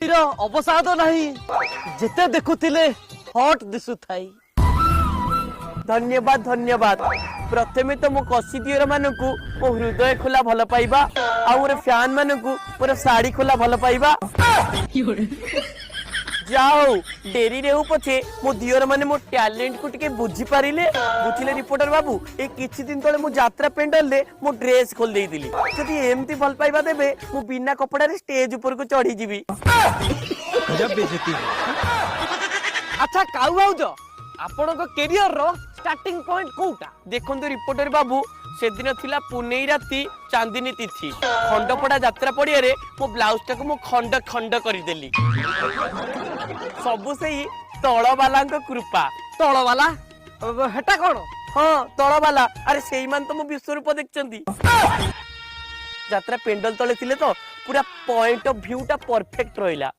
अवसाद नहीं जेते देखुथिले हॉट दिसु थाई। धन्यवाद धन्यवाद। प्रथमे तो मो कसी दियर मानकू मो हृदय खोला भल पाइबा आ मोर फैन मानकू मोर साड़ी खोला भल पाइबा। जाओ डेरी रे पछे मो दियर माने मो टैलेंट को टिके बुझी पारिले। बुझिले रिपोर्टर बाबू ए किछि दिन तळे मो यात्रा पेंडल ले मो ड्रेस खोल देई दिली। जदि एमती भल पाइबा देबे मो बिना कपड़ा रे स्टेज ऊपर को चढ़ी जीवी। गजब बेइज्जती। अच्छा काऊ भाउज आपण को करियर रो स्टार्टिंग पॉइंट कोटा? देखंतु रिपोर्टर बाबू से दिन थिला पुनेई राती चांदनी तिथि खंडपड़ा यात्रा पड़िया रे मो ब्लाउज टाको मो खंड खंड करि देली। सबु सेही तळ वाला कृपा। तळ वाला हेटा कोन? हाँ तळ वाला। अरे सेही मान तो मो विश्वरूप देखचंदी। यात्रा पेंडल तळे थिले तो पूरा पॉइंट ऑफ व्यू टा परफेक्ट रहिला।